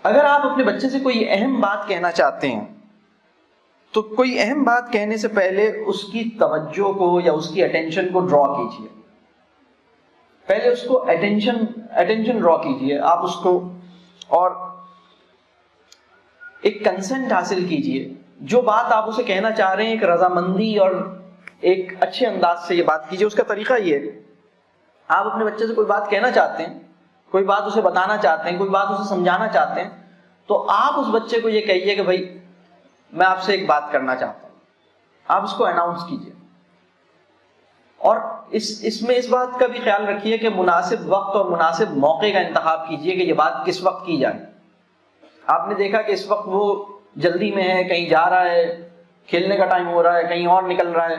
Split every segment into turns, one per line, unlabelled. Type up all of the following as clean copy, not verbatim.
اگر آپ اپنے بچے سے کوئی اہم بات کہنا چاہتے ہیں تو کوئی اہم بات کہنے سے پہلے اس کی توجہ کو یا اس کی اٹینشن کو ڈرا کیجیے. پہلے اس کو اٹینشن ڈرا کیجیے آپ اس کو, اور ایک کنسنٹ حاصل کیجیے. جو بات آپ اسے کہنا چاہ رہے ہیں ایک رضامندی اور ایک اچھے انداز سے یہ بات کیجیے. اس کا طریقہ یہ ہے, آپ اپنے بچے سے کوئی بات کہنا چاہتے ہیں, کوئی بات اسے بتانا چاہتے ہیں, کوئی بات اسے سمجھانا چاہتے ہیں, تو آپ اس بچے کو یہ کہیے کہ بھائی میں آپ سے ایک بات کرنا چاہتا ہوں. آپ اس کو اناؤنس کیجیے, اور اس میں اس بات کا بھی خیال رکھیے کہ مناسب وقت اور مناسب موقع کا انتخاب کیجیے کہ یہ بات کس وقت کی جائے. آپ نے دیکھا کہ اس وقت وہ جلدی میں ہے, کہیں جا رہا ہے, کھیلنے کا ٹائم ہو رہا ہے, کہیں اور نکل رہا ہے,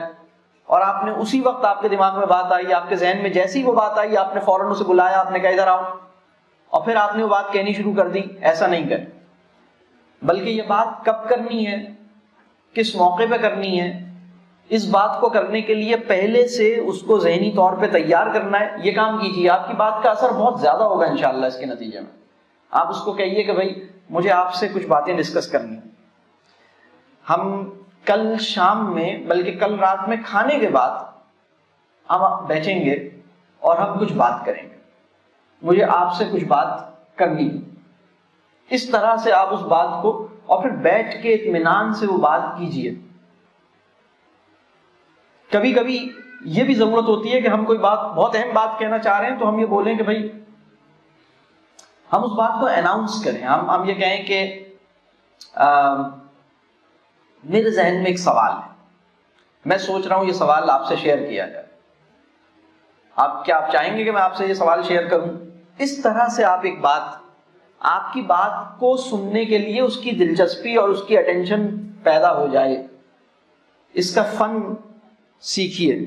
اور آپ نے اسی وقت آپ کے دماغ میں بات آئی, آپ کے ذہن میں جیسی وہ بات آئی آپ نے فوراً اسے بلایا, آپ نے کہا ادھر آؤ, اور پھر آپ نے وہ بات کہنی شروع کر دی. ایسا نہیں کریں, بلکہ یہ بات کب کرنی ہے, کس موقع پہ کرنی ہے, اس بات کو کرنے کے لیے پہلے سے اس کو ذہنی طور پہ تیار کرنا ہے. یہ کام کیجیے, آپ کی بات کا اثر بہت زیادہ ہوگا انشاءاللہ اس کے نتیجے میں. آپ اس کو کہیے کہ بھائی مجھے آپ سے کچھ باتیں ڈسکس کرنی ہیں, ہم کل شام میں بلکہ کل رات میں کھانے کے بعد ہم بیٹھیں گے اور ہم کچھ بات کریں گے, مجھے آپ سے کچھ بات کرنی ہے. اس طرح سے آپ اس بات کو, اور پھر بیٹھ کے اطمینان سے وہ بات کیجیے. کبھی کبھی یہ بھی ضرورت ہوتی ہے کہ ہم کوئی بات, بہت اہم بات کہنا چاہ رہے ہیں, تو ہم یہ بولیں کہ بھائی ہم اس بات کو اناؤنس کریں. ہم یہ کہیں کہ میرے ذہن میں ایک سوال ہے, میں سوچ رہا ہوں یہ سوال آپ سے شیئر کیا جائے. کیا آپ چاہیں گے کہ میں آپ سے یہ سوال شیئر کروں؟ اس طرح سے آپ ایک بات, آپ کی بات کو سننے کے لیے اس کی دلچسپی اور اس کی اٹینشن پیدا ہو جائے. اس کا فن سیکھیے.